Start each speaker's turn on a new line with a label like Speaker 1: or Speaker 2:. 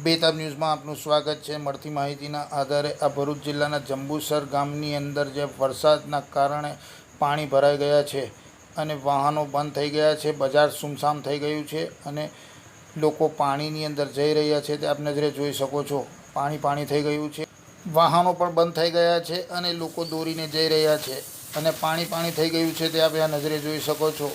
Speaker 1: બેતાબ ન્યૂઝમાં આપનું સ્વાગત છે। મળતી માહિતીના આધારે આ ભરૂચ જિલ્લાના જંબુસર ગામની અંદર જે વરસાદના કારણે પાણી ભરાઈ ગયા છે અને વાહનો બંધ થઈ ગયા છે, બજાર સુમસામ થઈ ગયું છે અને લોકો પાણીની અંદર જઈ રહ્યા છે તે આપ નજરે જોઈ શકો છો। પાણી થઈ ગયું છે, વાહનો પણ બંધ થઈ ગયા છે અને લોકો દોરીને જઈ રહ્યા છે અને પાણી થઈ ગયું છે તે આપ આ નજરે જોઈ શકો છો।